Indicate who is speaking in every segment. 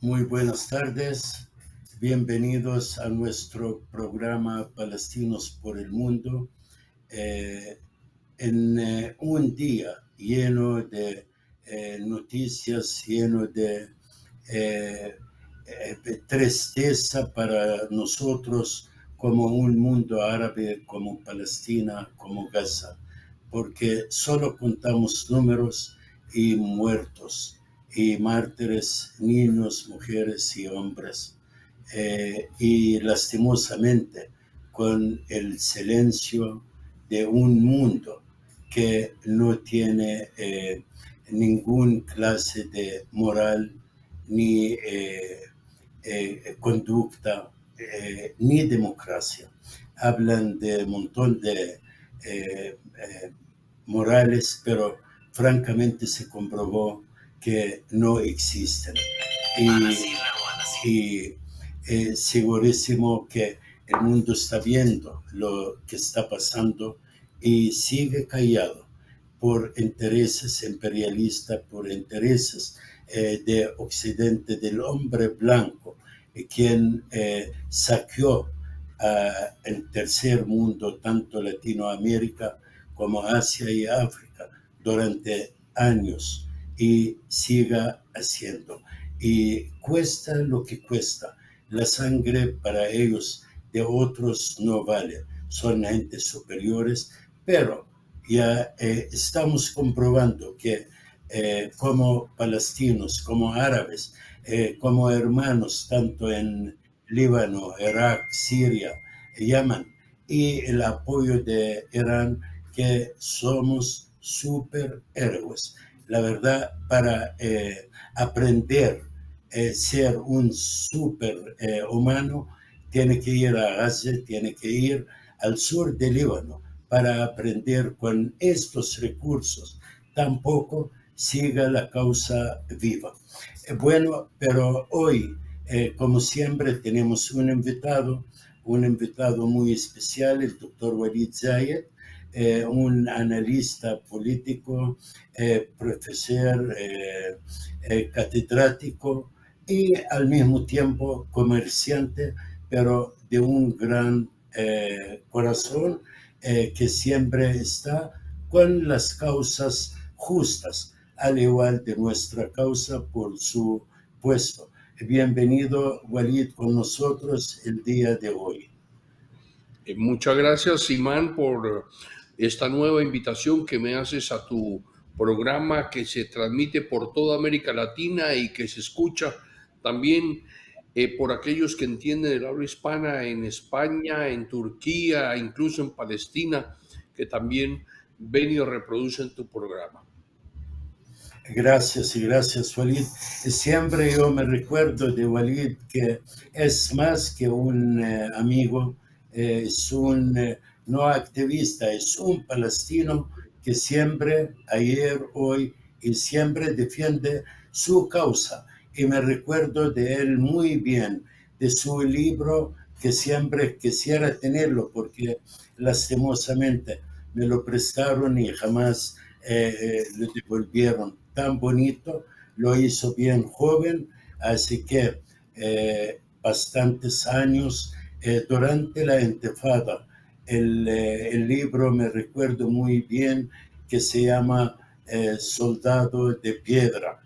Speaker 1: Muy buenas tardes, bienvenidos a nuestro programa Palestinos por el Mundo. Eh, en un día lleno de noticias, lleno de eh, tristeza para nosotros como un mundo árabe, como Palestina, como Gaza, porque solo contamos números y muertos y mártires, niños, mujeres y hombres. Y lastimosamente, con el silencio de un mundo que no tiene ningún clase de moral ni conducta ni democracia. Hablan de un montón de morales, pero francamente se comprobó que no existen. Y segurísimo que el mundo está viendo lo que está pasando y sigue callado por intereses imperialistas, por intereses de Occidente, del hombre blanco, quien saqueó el tercer mundo, tanto Latinoamérica como Asia y África, durante años y siga haciendo. Y cuesta lo que cuesta. La sangre para ellos de otros no vale. Son gentes superiores, pero ya estamos comprobando que como palestinos, como árabes, como hermanos, tanto en Líbano, Irak, Siria, Yemen, y el apoyo de Irán, que somos superhéroes. La verdad, para aprender a ser un super humano, tiene que ir a Gaza, tiene que ir al sur de Líbano para aprender con estos recursos. Tampoco siga la causa viva. Bueno, pero hoy, como siempre, tenemos un invitado muy especial, el doctor Walid Zayed, un analista político, profesor, catedrático y al mismo tiempo comerciante, pero de un gran corazón que siempre está con las causas justas, al igual de nuestra causa por su puesto. Bienvenido, Walid, con nosotros el día de hoy.
Speaker 2: Muchas gracias, Simán, por esta nueva invitación que me haces a tu programa que se transmite por toda América Latina y que se escucha también por aquellos que entienden el habla hispana en España, en Turquía, incluso en Palestina, que también ven y reproducen tu programa.
Speaker 1: Gracias y gracias, Walid. Siempre yo me recuerdo de Walid que es más que un amigo, es un no activista, es un palestino que siempre, ayer, hoy y siempre defiende su causa. Y me recuerdo de él muy bien, de su libro que siempre quisiera tenerlo porque lastimosamente me lo prestaron y jamás lo devolvieron. Tan bonito, lo hizo bien joven, así que bastantes años durante la intifada. El libro me recuerdo muy bien que se llama Soldado de Piedra.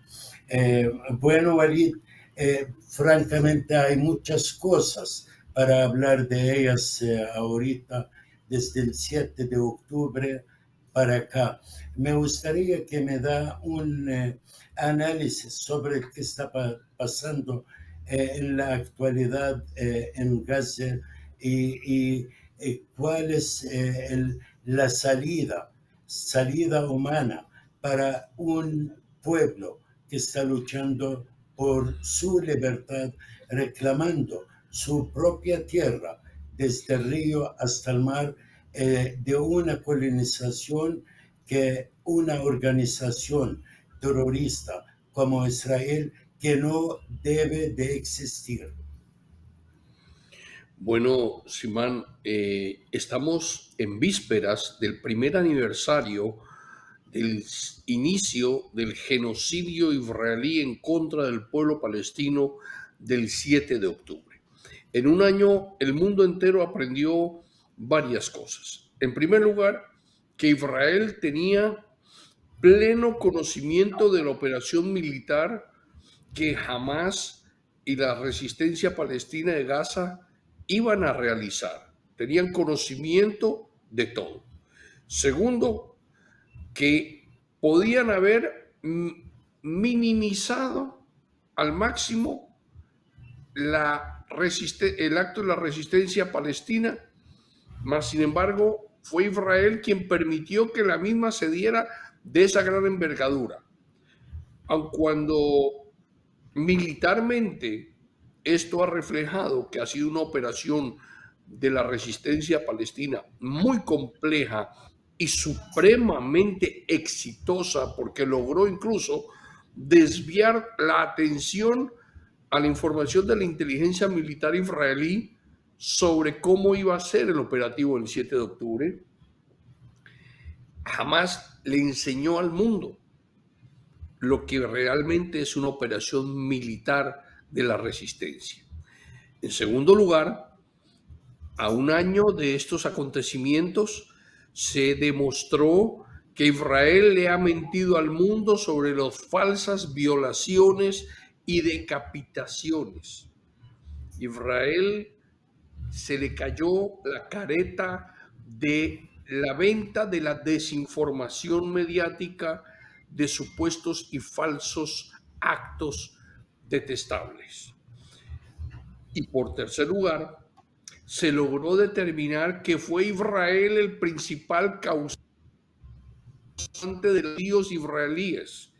Speaker 1: Bueno, Walid, francamente hay muchas cosas para hablar de ellas ahorita, desde el 7 de octubre para acá. Me gustaría que me da un análisis sobre lo que está pasando en la actualidad en Gaza y cuál es la salida humana para un pueblo que está luchando por su libertad, reclamando su propia tierra, desde el río hasta el mar, de una colonización que una organización terrorista como Israel que no debe de existir.
Speaker 2: Bueno, Simán, estamos en vísperas del primer aniversario del inicio del genocidio israelí en contra del pueblo palestino del 7 de octubre. En un año, el mundo entero aprendió varias cosas. En primer lugar, que Israel tenía pleno conocimiento de la operación militar que Hamás y la resistencia palestina de Gaza iban a realizar. Tenían conocimiento de todo. Segundo, que podían haber minimizado al máximo el acto de la resistencia palestina, mas sin embargo fue Israel quien permitió que la misma se diera de esa gran envergadura. Aun cuando militarmente esto ha reflejado que ha sido una operación de la resistencia palestina muy compleja y supremamente exitosa, porque logró incluso desviar la atención a la información de la inteligencia militar israelí sobre cómo iba a ser el operativo del 7 de octubre, Hamás le enseñó al mundo lo que realmente es una operación militar de la resistencia. En segundo lugar, a un año de estos acontecimientos, se demostró que Israel le ha mentido al mundo sobre las falsas violaciones y decapitaciones. Israel se le cayó la careta de la venta de la desinformación mediática de supuestos y falsos actos detestables. Y por tercer lugar, se logró determinar que fue Israel el principal causante de los líos israelíes,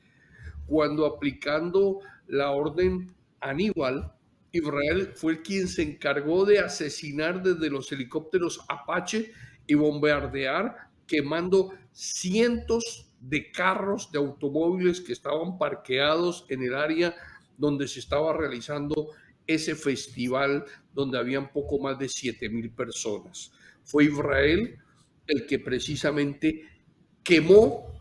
Speaker 2: cuando aplicando la orden Aníbal, Israel fue quien se encargó de asesinar desde los helicópteros Apache y bombardear, quemando cientos de carros, de automóviles que estaban parqueados en el área donde se estaba realizando ese festival, donde habían poco más de 7,000 personas. Fue Israel el que precisamente quemó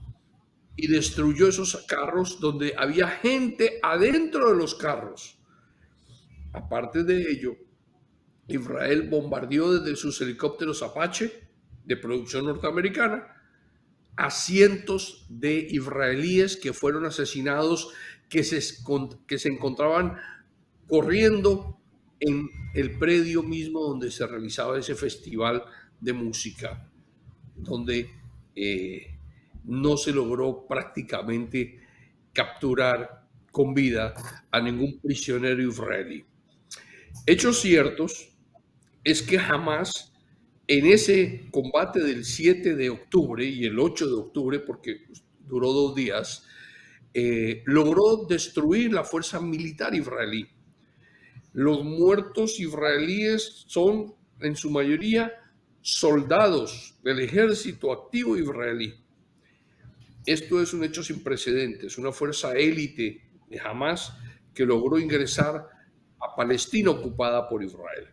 Speaker 2: y destruyó esos carros donde había gente adentro de los carros. Aparte de ello, Israel bombardeó desde sus helicópteros Apache de producción norteamericana a cientos de israelíes que fueron asesinados, que se encontraban corriendo en el predio mismo donde se realizaba ese festival de música, donde no se logró prácticamente capturar con vida a ningún prisionero israelí. Hechos ciertos es que Hamás, en ese combate del 7 de octubre y el 8 de octubre, porque duró 2 días, logró destruir la fuerza militar israelí. Los muertos israelíes son en su mayoría soldados del ejército activo israelí. Esto es un hecho sin precedentes, una fuerza élite de Hamás que logró ingresar a Palestina ocupada por Israel.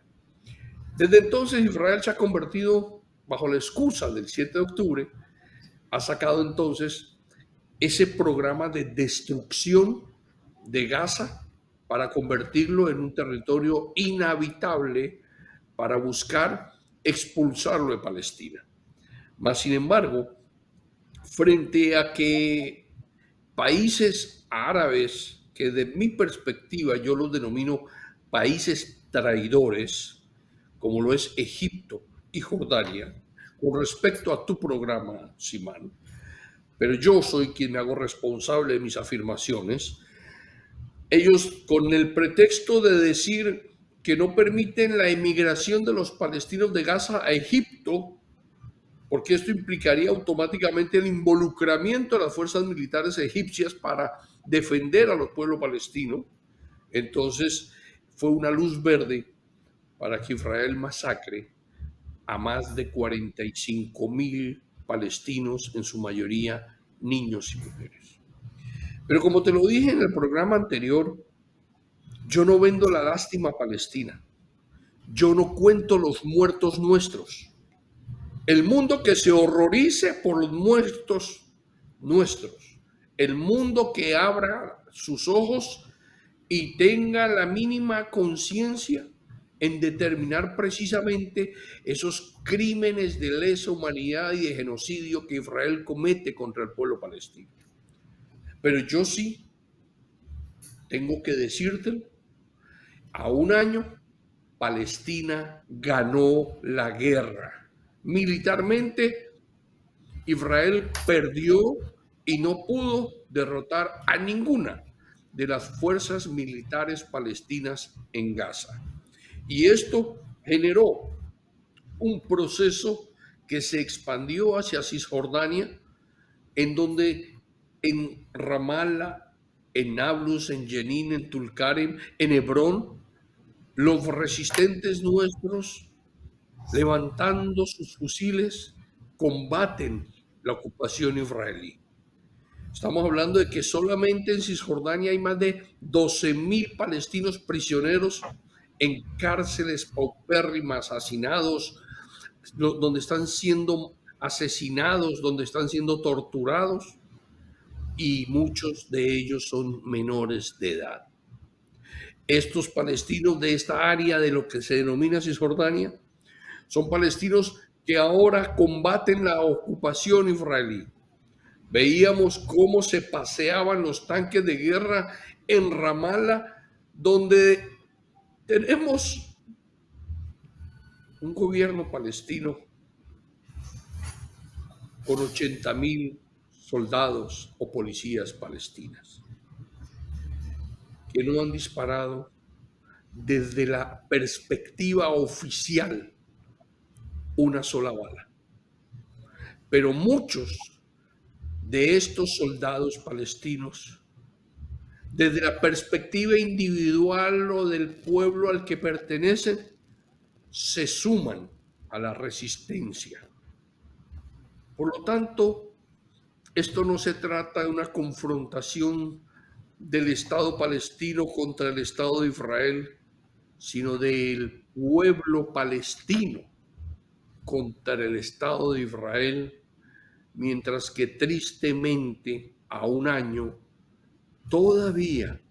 Speaker 2: Desde entonces Israel se ha convertido, bajo la excusa del 7 de octubre, ha sacado entonces ese programa de destrucción de Gaza para convertirlo en un territorio inhabitable para buscar expulsarlo de Palestina. Mas, sin embargo, frente a que países árabes, que de mi perspectiva yo los denomino países traidores, como lo es Egipto y Jordania, con respecto a tu programa, Simán, pero yo soy quien me hago responsable de mis afirmaciones, ellos, con el pretexto de decir que no permiten la emigración de los palestinos de Gaza a Egipto, porque esto implicaría automáticamente el involucramiento de las fuerzas militares egipcias para defender a los pueblos palestinos, entonces fue una luz verde para que Israel masacre a más de 45,000 palestinos, en su mayoría niños y mujeres. Pero como te lo dije en el programa anterior, yo no vendo la lástima palestina. Yo no cuento los muertos nuestros. El mundo que se horrorice por los muertos nuestros. El mundo que abra sus ojos y tenga la mínima conciencia en determinar precisamente esos crímenes de lesa humanidad y de genocidio que Israel comete contra el pueblo palestino. Pero yo sí tengo que decírtelo, a un año Palestina ganó la guerra. Militarmente, Israel perdió y no pudo derrotar a ninguna de las fuerzas militares palestinas en Gaza. Y esto generó un proceso que se expandió hacia Cisjordania, en donde en Ramallah, en Nablus, en Jenin, en Tulkarem, en Hebrón, los resistentes nuestros, levantando sus fusiles, combaten la ocupación israelí. Estamos hablando de que solamente en Cisjordania hay más de 12.000 palestinos prisioneros en cárceles paupérrimas, hacinados, donde están siendo asesinados, donde están siendo torturados, y muchos de ellos son menores de edad. Estos palestinos de esta área de lo que se denomina Cisjordania son palestinos que ahora combaten la ocupación israelí. Veíamos cómo se paseaban los tanques de guerra en Ramallah, donde tenemos un gobierno palestino con 80.000 soldados o policías palestinas que no han disparado desde la perspectiva oficial una sola bala. Pero muchos de estos soldados palestinos, desde la perspectiva individual o del pueblo al que pertenecen, se suman a la resistencia. Por lo tanto, esto no se trata de una confrontación del Estado palestino contra el Estado de Israel, sino del pueblo palestino contra el Estado de Israel, mientras que tristemente a un año todavía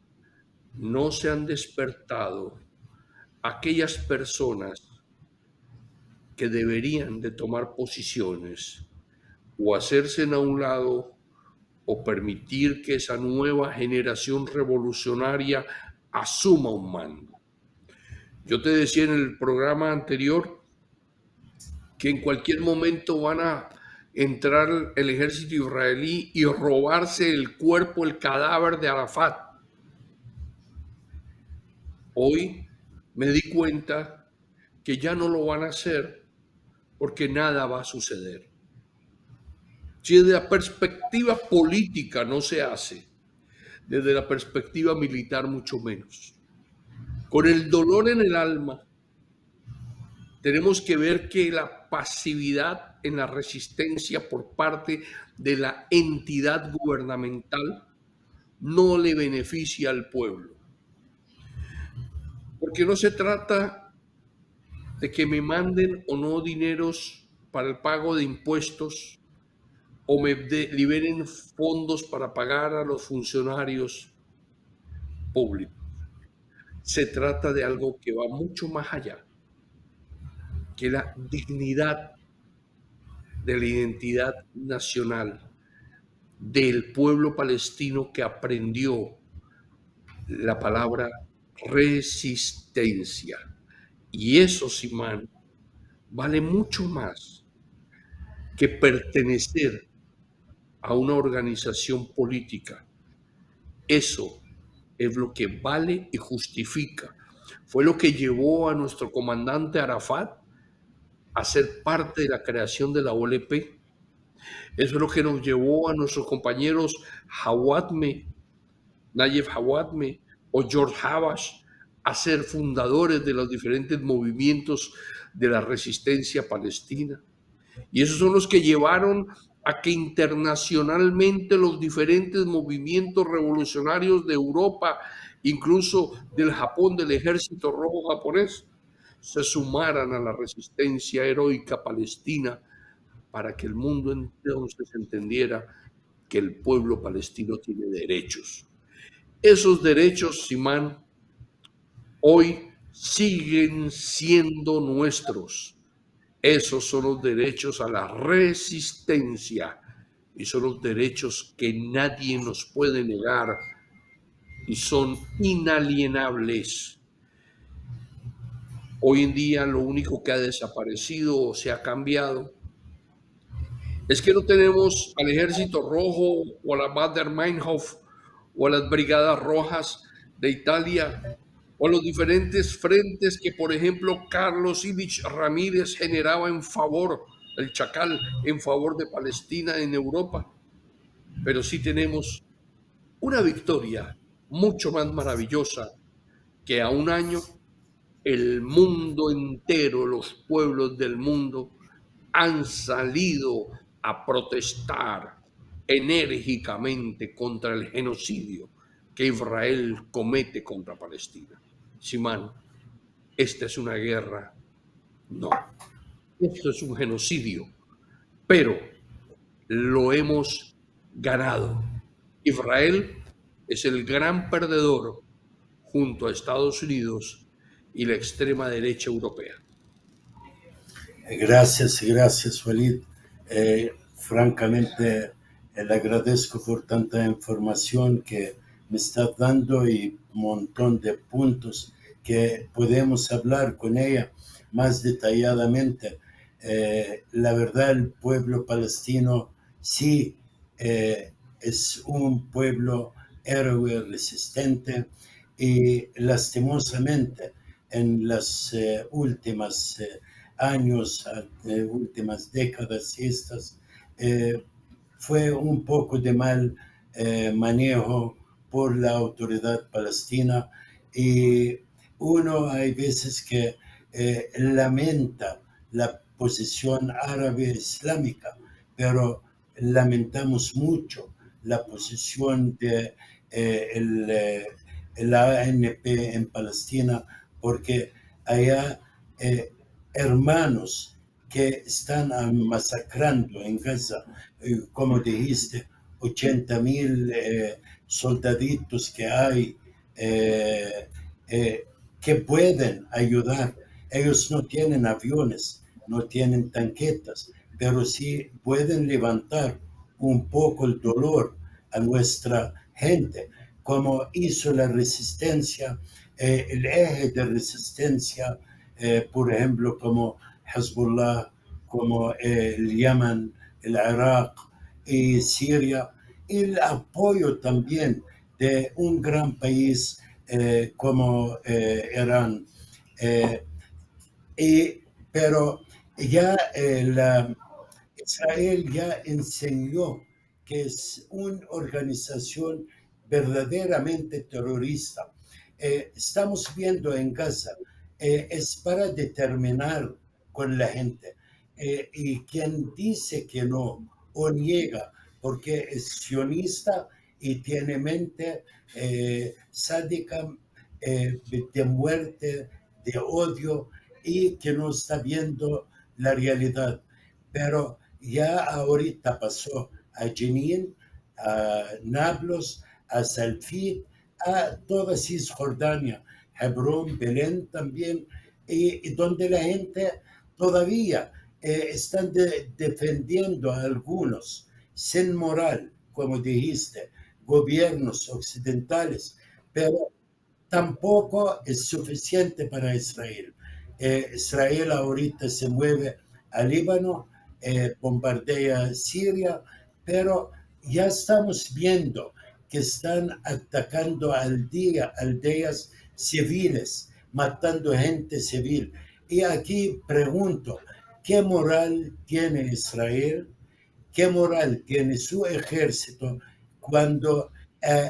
Speaker 2: no se han despertado aquellas personas que deberían de tomar posiciones o hacerse a un lado o permitir que esa nueva generación revolucionaria asuma un mando. Yo te decía en el programa anterior que en cualquier momento van a entrar el ejército israelí y robarse el cuerpo, el cadáver de Arafat. Hoy me di cuenta que ya no lo van a hacer porque nada va a suceder. Si desde la perspectiva política no se hace, desde la perspectiva militar mucho menos. Con el dolor en el alma, tenemos que ver que la pasividad en la resistencia por parte de la entidad gubernamental no le beneficia al pueblo. Porque no se trata de que me manden o no dineros para el pago de impuestos o me liberen fondos para pagar a los funcionarios públicos. Se trata de algo que va mucho más allá, que la dignidad de la identidad nacional del pueblo palestino que aprendió la palabra resistencia. Y eso, Simán, vale mucho más que pertenecer a una organización política. Eso es lo que vale y justifica. Fue lo que llevó a nuestro comandante Arafat a ser parte de la creación de la OLP. Eso es lo que nos llevó a nuestros compañeros Hawatmeh, Nayef Hawatmeh o George Habash a ser fundadores de los diferentes movimientos de la resistencia palestina. Y esos son los que llevaron a que internacionalmente los diferentes movimientos revolucionarios de Europa, incluso del Japón, del Ejército Rojo japonés, se sumaran a la resistencia heroica palestina para que el mundo entonces entendiera que el pueblo palestino tiene derechos. Esos derechos, Simán, hoy siguen siendo nuestros. Esos son los derechos a la resistencia y son los derechos que nadie nos puede negar y son inalienables. Hoy en día lo único que ha desaparecido o se ha cambiado es que no tenemos al Ejército Rojo o a la Baader-Meinhof o a las Brigadas Rojas de Italia o a los diferentes frentes que, por ejemplo, Carlos Ilich Ramírez generaba en favor, el Chacal, en favor de Palestina en Europa. Pero sí tenemos una victoria mucho más maravillosa que a un año el mundo entero, los pueblos del mundo han salido a protestar enérgicamente contra el genocidio que Israel comete contra Palestina. Simán, esta es una guerra. No, esto es un genocidio, pero lo hemos ganado. Israel es el gran perdedor junto a Estados Unidos y la extrema derecha europea.
Speaker 1: Gracias, Walid. Francamente, le agradezco por tanta información que me está dando y un montón de puntos que podemos hablar con ella más detalladamente. La verdad, el pueblo palestino sí es un pueblo héroe resistente y lastimosamente en las últimas años, últimas décadas estas, fue un poco de mal manejo por la autoridad palestina y uno hay veces que lamenta la posición árabe islámica, pero lamentamos mucho la posición de el ANP en Palestina porque allá hermanos que están masacrando en Gaza, como dijiste, 80,000 soldaditos que hay que pueden ayudar. Ellos no tienen aviones, no tienen tanquetas, pero sí pueden levantar un poco el dolor a nuestra gente, como hizo la resistencia, el eje de resistencia, por ejemplo, como Hezbollah, como el Yemen, el Irak y Siria, y el apoyo también de un gran país como Irán. Pero ya Israel ya enseñó que es una organización verdaderamente terrorista. Estamos viendo en Gaza, es para determinar con la gente. Y quien dice que no o niega porque es sionista y tiene mente sádica, de muerte, de odio y que no está viendo la realidad. Pero ya ahorita pasó a Jenin, a Nablus, a Salfit, a toda Cisjordania, Hebrón, Belén también, y donde la gente todavía están defendiendo a algunos sin moral, como dijiste, gobiernos occidentales, pero tampoco es suficiente para Israel. Israel ahorita se mueve al Líbano, bombardea Siria, pero ya estamos viendo que están atacando aldeas civiles, matando gente civil. Y aquí pregunto, ¿qué moral tiene Israel? ¿Qué moral tiene su ejército cuando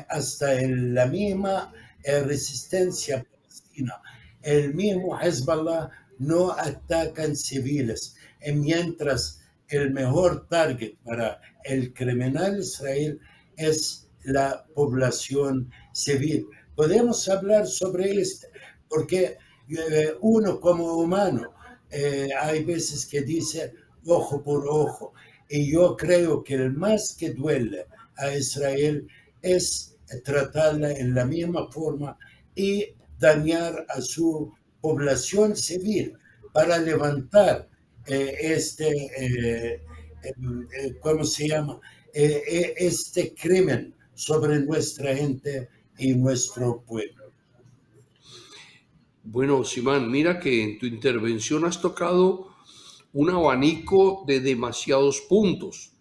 Speaker 1: hasta en la misma resistencia palestina, el mismo Hezbollah no atacan civiles, mientras el mejor target para el criminal Israel es la población civil? Podemos hablar sobre esto, porque uno como humano hay veces que dice ojo por ojo, y yo creo que el más que duele a Israel es tratarla en la misma forma y dañar a su población civil para levantar ¿cómo se llama? Este crimen sobre nuestra gente y nuestro pueblo.
Speaker 2: Bueno, Simán, mira que en tu intervención has tocado un abanico de demasiados puntos.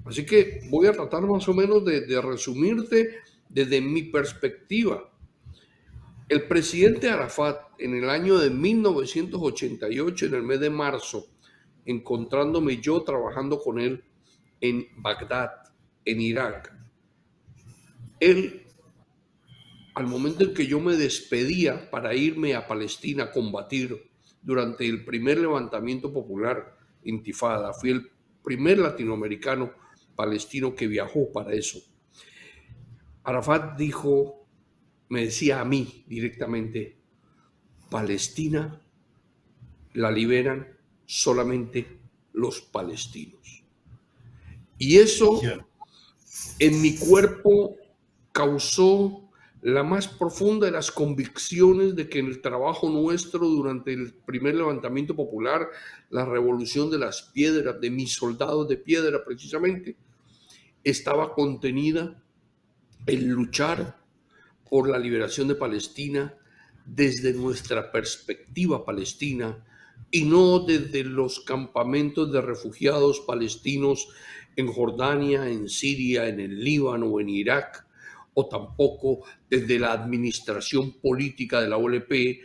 Speaker 2: Así que voy a tratar más o menos de resumirte desde mi perspectiva. El presidente Arafat, en el año de 1988, en el mes de marzo, encontrándome yo trabajando con él en Bagdad, en Irak, él, al momento en que yo me despedía para irme a Palestina a combatir durante el primer levantamiento popular, Intifada, fui el primer latinoamericano palestino que viajó para eso. Arafat dijo, me decía a mí directamente, Palestina la liberan solamente los palestinos. Y eso en mi cuerpo causó la más profunda de las convicciones de que en el trabajo nuestro durante el primer levantamiento popular, la revolución de las piedras, de mis soldados de piedra precisamente, estaba contenida el luchar por la liberación de Palestina desde nuestra perspectiva palestina y no desde los campamentos de refugiados palestinos en Jordania, en Siria, en el Líbano o en Irak, o tampoco desde la administración política de la OLP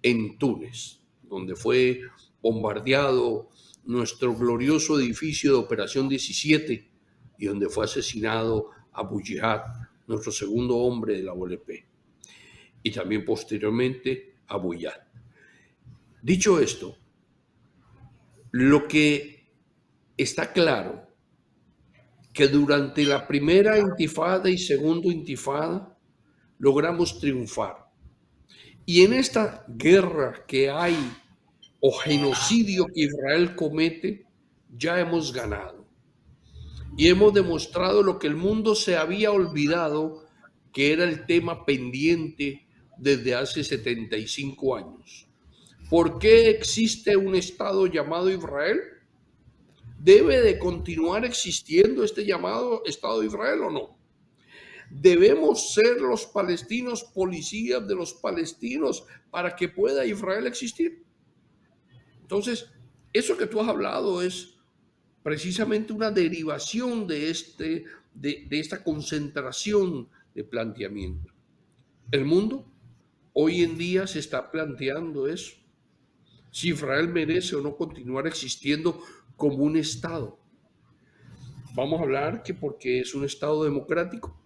Speaker 2: en Túnez, donde fue bombardeado nuestro glorioso edificio de Operación 17 y donde fue asesinado Abu Jihad, nuestro segundo hombre de la OLP, y también posteriormente Abu Yad. Dicho esto, lo que está claro que durante la primera intifada y segunda intifada logramos triunfar. Y en esta guerra que hay o genocidio que Israel comete, ya hemos ganado. Y hemos demostrado lo que el mundo se había olvidado, que era el tema pendiente desde hace 75 años. ¿Por qué existe un Estado llamado Israel? ¿Debe de continuar existiendo este llamado Estado de Israel o no? ¿Debemos ser los palestinos policías de los palestinos para que pueda Israel existir? Entonces, eso que tú has hablado es precisamente una derivación de esta concentración de planteamiento. El mundo hoy en día se está planteando eso. Si Israel merece o no continuar existiendo como un Estado. Vamos a hablar que porque es un Estado democrático.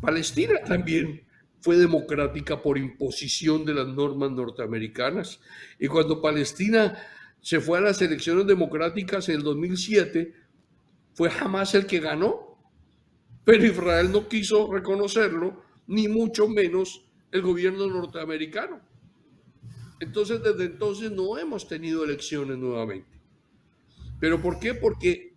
Speaker 2: Palestina también fue democrática por imposición de las normas norteamericanas. Y cuando Palestina se fue a las elecciones democráticas en el 2007, fue Hamás el que ganó. Pero Israel no quiso reconocerlo, ni mucho menos el gobierno norteamericano. Entonces, desde entonces no hemos tenido elecciones nuevamente. ¿Pero por qué? Porque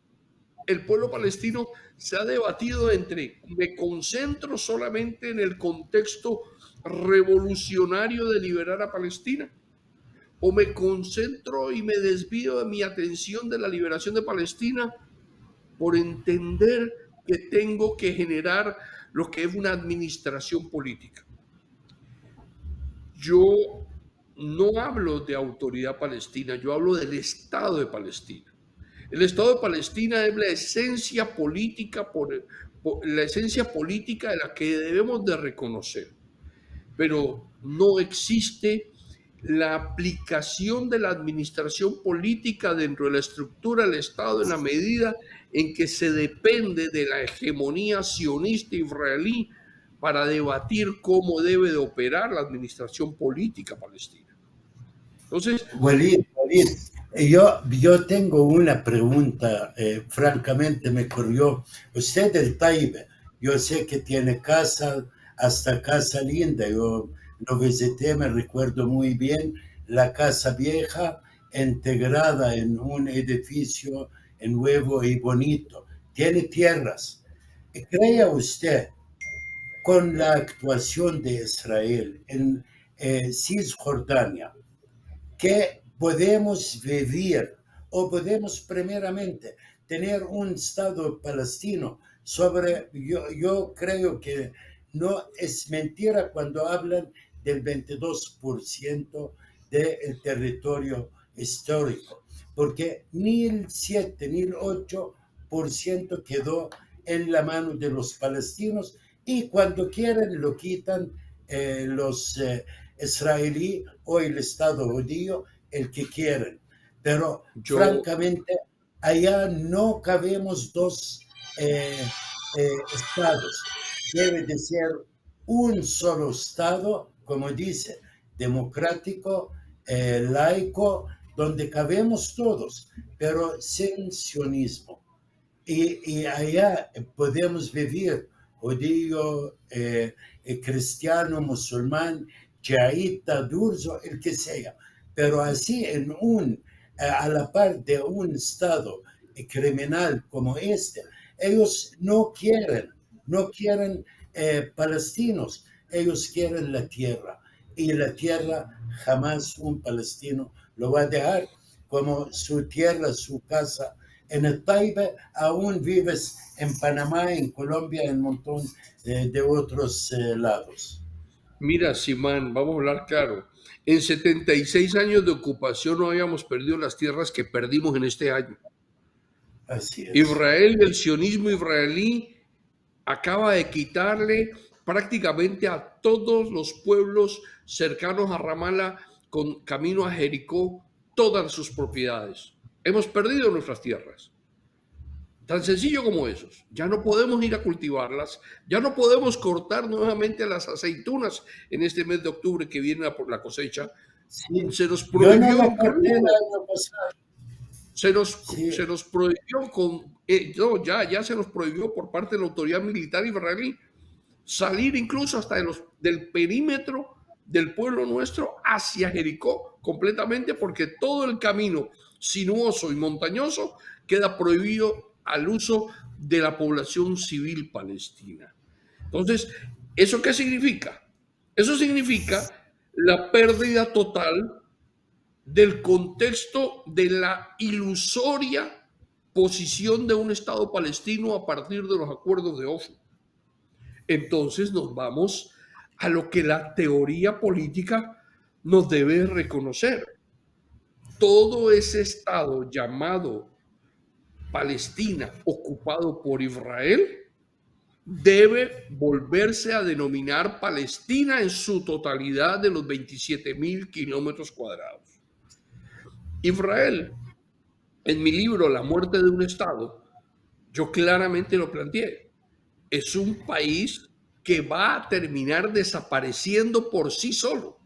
Speaker 2: el pueblo palestino se ha debatido entre me concentro solamente en el contexto revolucionario de liberar a Palestina o me concentro y me desvío de mi atención de la liberación de Palestina por entender que tengo que generar lo que es una administración política. Yo no hablo de autoridad palestina, yo hablo del Estado de Palestina. El Estado de Palestina es la esencia política, la esencia política de la que debemos de reconocer. Pero no existe la aplicación de la administración política dentro de la estructura del Estado en la medida en que se depende de la hegemonía sionista israelí para debatir cómo debe de operar la administración política palestina. Entonces,
Speaker 1: Walid, yo tengo una pregunta, francamente me ocurrió. Usted del Taibe, yo sé que tiene casa, hasta casa linda, yo lo visité, me recuerdo muy bien, la casa vieja integrada en un edificio nuevo y bonito. Tiene tierras. ¿Crea usted con la actuación de Israel en Cisjordania que podemos vivir o podemos primeramente tener un Estado palestino sobre, yo creo que no es mentira cuando hablan del 22% del territorio histórico, porque ni el 7 ni el 8% quedó en la mano de los palestinos y cuando quieren lo quitan los israelí o el Estado judío, el que quieren. Pero
Speaker 2: Yo,
Speaker 1: francamente, allá no cabemos dos estados. Debe de ser un solo estado, como dice, democrático, laico, donde cabemos todos, pero sin sionismo. Y allá podemos vivir judío, cristiano, musulmán, chiita, durso, el que sea, pero así a la par de un estado criminal como este, ellos no quieren palestinos, ellos quieren la tierra y la tierra jamás un palestino lo va a dejar como su tierra, su casa en el Taibe, aún vives en Panamá, en Colombia, en un montón de otros lados.
Speaker 2: mira, Simán, vamos a hablar claro. En 76 años de ocupación no habíamos perdido las tierras que perdimos en este año.
Speaker 1: Así es.
Speaker 2: Israel, el sionismo israelí, acaba de quitarle prácticamente a todos los pueblos cercanos a Ramallah con camino a Jericó todas sus propiedades. Hemos perdido nuestras tierras. Tan sencillo como eso. Ya no podemos ir a cultivarlas, ya no podemos cortar nuevamente las aceitunas en este mes de octubre que viene por la cosecha.
Speaker 1: Sí,
Speaker 2: Se nos
Speaker 1: yo no
Speaker 2: prohibió
Speaker 1: lo corté el
Speaker 2: incluso,
Speaker 1: año pasado.
Speaker 2: se
Speaker 1: Sí,
Speaker 2: nos prohibió no, ya se nos prohibió por parte de la autoridad militar israelí salir incluso hasta del perímetro del pueblo nuestro hacia Jericó completamente porque todo el camino sinuoso y montañoso queda prohibido al uso de la población civil palestina. Entonces, ¿eso qué significa? Eso significa la pérdida total del contexto de la ilusoria posición de un Estado palestino a partir de los acuerdos de Oslo. Entonces nos vamos a lo que la teoría política nos debe reconocer. Todo ese Estado llamado Palestina, ocupado por Israel, debe volverse a denominar Palestina en su totalidad de los 27.000 kilómetros cuadrados. Israel, en mi libro La muerte de un Estado, yo claramente lo planteé. Es un país que va a terminar desapareciendo por sí solo.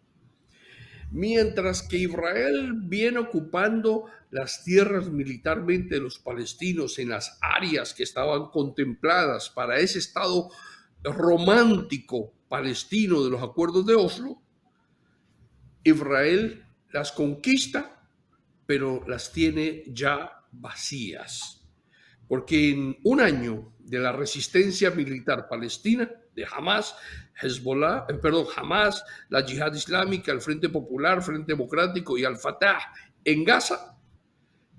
Speaker 2: Mientras que Israel viene ocupando las tierras militarmente de los palestinos en las áreas que estaban contempladas para ese Estado romántico palestino de los acuerdos de Oslo, Israel las conquista, pero las tiene ya vacías. Porque en un año de la resistencia militar palestina, de Hamas, Hezbollah, Hamas, la Yihad Islámica, el Frente Popular, Frente Democrático y Al-Fatah en Gaza,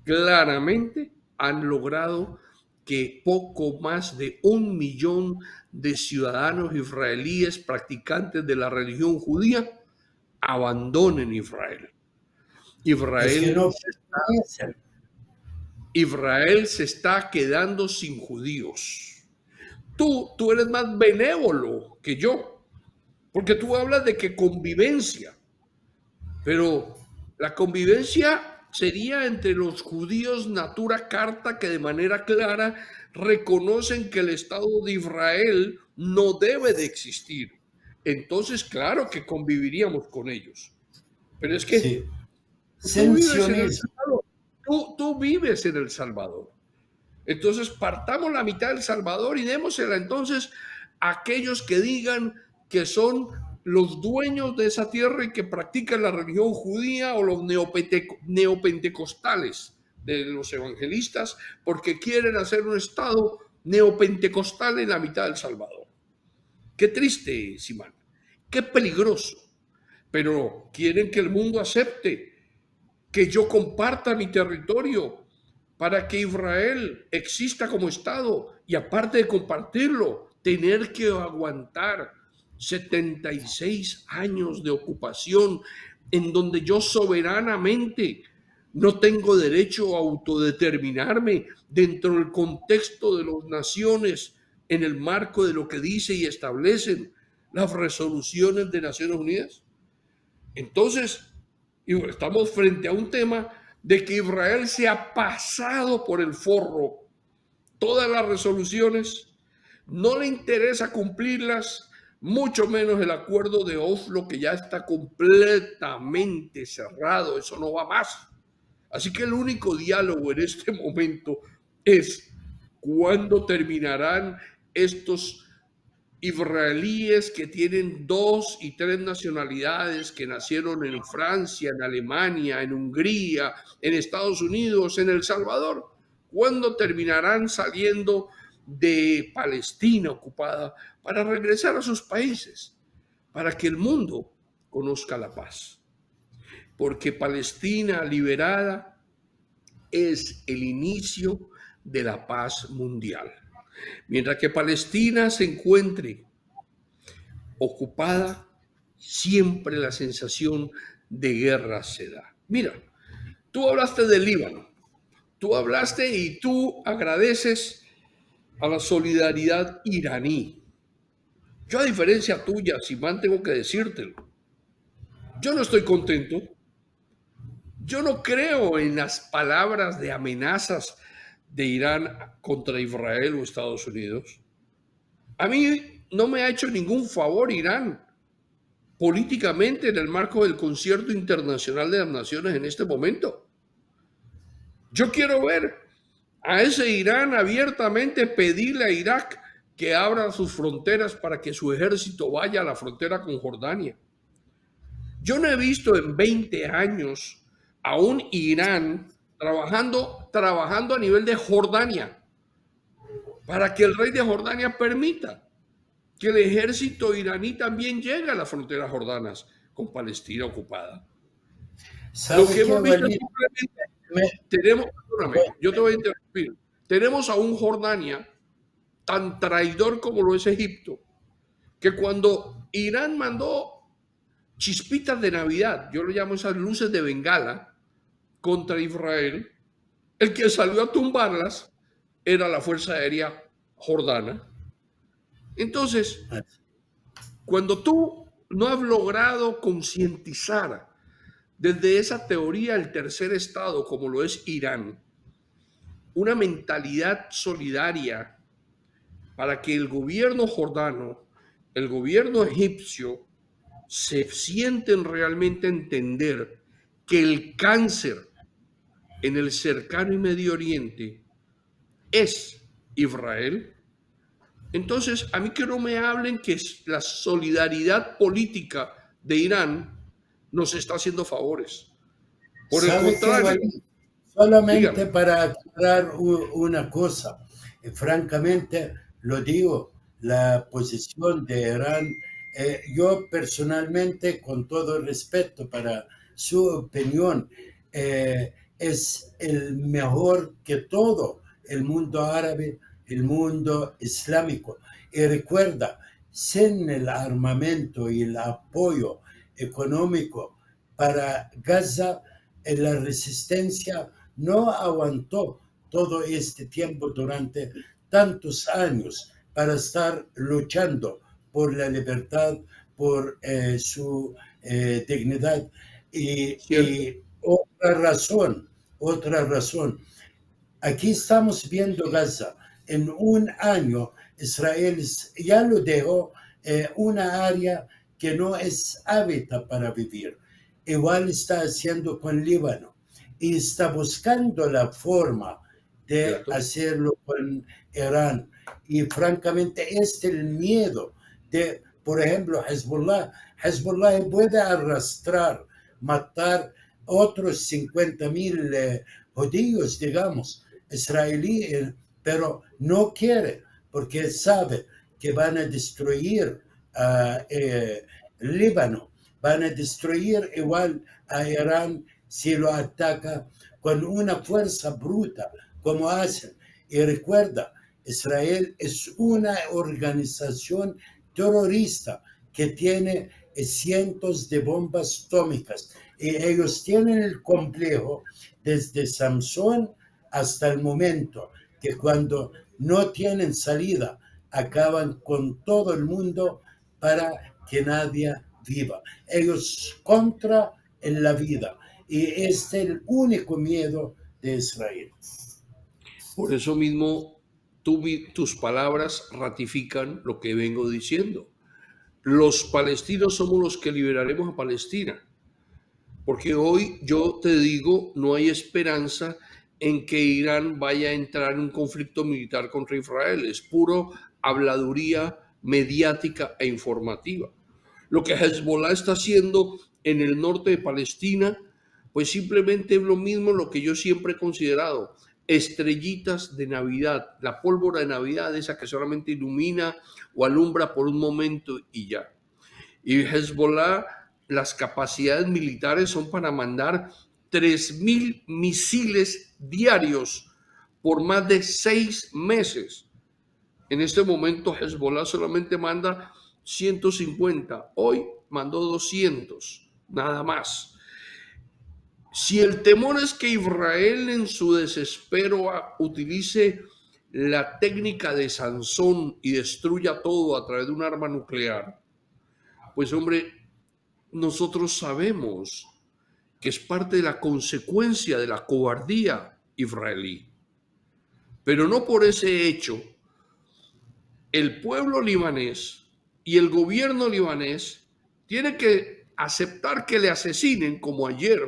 Speaker 2: claramente han logrado que poco más de 1 millón de ciudadanos israelíes practicantes de la religión judía abandonen Israel.
Speaker 1: es que
Speaker 2: Israel
Speaker 1: no pertenecen.
Speaker 2: Israel se está quedando sin judíos. Tú eres más benévolo que yo, porque tú hablas de que convivencia, pero la convivencia sería entre los judíos natura carta que de manera clara reconocen que el Estado de Israel no debe de existir. Entonces, claro que conviviríamos con ellos. Pero es que
Speaker 1: Sí,
Speaker 2: tú vives en El
Speaker 1: sionismo.
Speaker 2: Salvador. Tú vives en El Salvador. Entonces, partamos la mitad del Salvador y démosela entonces a aquellos que digan que son los dueños de esa tierra y que practican la religión judía o los neopentecostales de los evangelistas porque quieren hacer un Estado neopentecostal en la mitad del Salvador. Qué triste, Simán, qué peligroso. Pero quieren que el mundo acepte que yo comparta mi territorio para que Israel exista como Estado y aparte de compartirlo, tener que aguantar 76 años de ocupación en donde yo soberanamente no tengo derecho a autodeterminarme dentro del contexto de las naciones en el marco de lo que dice y establecen las resoluciones de Naciones Unidas. Entonces, estamos frente a un tema de que Israel se ha pasado por el forro todas las resoluciones, no le interesa cumplirlas, mucho menos el acuerdo de Oslo, que ya está completamente cerrado, eso no va más. Así que el único diálogo en este momento es cuándo terminarán estos israelíes que tienen 2 y 3 nacionalidades, que nacieron en Francia, en Alemania, en Hungría, en Estados Unidos, en El Salvador. ¿Cuándo terminarán saliendo de Palestina ocupada para regresar a sus países? Para que el mundo conozca la paz. Porque Palestina liberada es el inicio de la paz mundial. Mientras que Palestina se encuentre ocupada, siempre la sensación de guerra se da. Mira, tú hablaste del Líbano, tú hablaste y tú agradeces a la solidaridad iraní. Yo, a diferencia tuya, Simán, tengo que decírtelo. Yo no estoy contento. Yo no creo en las palabras de amenazas de Irán contra Israel o Estados Unidos. A mí no me ha hecho ningún favor Irán políticamente en el marco del concierto internacional de las naciones en este momento. Yo quiero ver a ese Irán abiertamente pedirle a Irak que abra sus fronteras para que su ejército vaya a la frontera con Jordania. Yo no he visto en 20 años a un Irán trabajando a nivel de Jordania para que el rey de Jordania permita que el ejército iraní también llegue a las fronteras jordanas con Palestina ocupada. Lo que hemos visto simplemente tenemos, perdóname, yo te voy a interrumpir, tenemos a un Jordania tan traidor como lo es Egipto, que cuando Irán mandó chispitas de Navidad, yo lo llamo esas luces de Bengala, contra Israel, el que salió a tumbarlas era la Fuerza Aérea Jordana. Entonces, cuando tú no has logrado concientizar desde esa teoría del tercer estado, como lo es Irán, una mentalidad solidaria para que el gobierno jordano, el gobierno egipcio, se sienten realmente a entender que el cáncer en el cercano y Medio Oriente es Israel. Entonces, a mí que no me hablen que la solidaridad política de Irán nos está haciendo favores. Por el contrario,
Speaker 1: solamente dígame. Para aclarar una cosa, francamente lo digo, la posición de Irán, yo personalmente, con todo el respeto para su opinión, es el mejor que todo el mundo árabe, el mundo islámico. Y recuerda, sin el armamento y el apoyo económico para Gaza, la resistencia no aguantó todo este tiempo durante tantos años para estar luchando por la libertad, por su dignidad. Y otra razón. Aquí estamos viendo Gaza. En un año, Israel ya lo dejó una área que no es hábitat para vivir. Igual está haciendo con Líbano y está buscando la forma de hacerlo con Irán. Y francamente, es el miedo de, por ejemplo, Hezbollah. Hezbollah puede arrastrar, matar otros 50,000 judíos, digamos, israelíes, pero no quiere porque sabe que van a destruir Líbano, van a destruir igual a Irán si lo ataca con una fuerza bruta como hacen. Y recuerda, Israel es una organización terrorista que tiene cientos de bombas atómicas y ellos tienen el complejo desde Samson hasta el momento que cuando no tienen salida acaban con todo el mundo para que nadie viva. Ellos contra en la vida y este es el único miedo de Israel.
Speaker 2: Por eso mismo, tus palabras ratifican lo que vengo diciendo. Los palestinos somos los que liberaremos a Palestina. Porque hoy yo te digo, no hay esperanza en que Irán vaya a entrar en un conflicto militar contra Israel. Es puro habladuría mediática e informativa. Lo que Hezbollah está haciendo en el norte de Palestina, pues simplemente es lo mismo lo que yo siempre he considerado, estrellitas de Navidad, la pólvora de Navidad, esa que solamente ilumina o alumbra por un momento y ya. Y Hezbollah, las capacidades militares son para mandar 3.000 misiles diarios por más de 6 meses. En este momento Hezbollah solamente manda 150, hoy mandó 200, nada más. Si el temor es que Israel en su desespero utilice la técnica de Sansón y destruya todo a través de un arma nuclear, pues hombre, nosotros sabemos que es parte de la consecuencia de la cobardía israelí. Pero no por ese hecho, el pueblo libanés y el gobierno libanés tiene que aceptar que le asesinen, como ayer,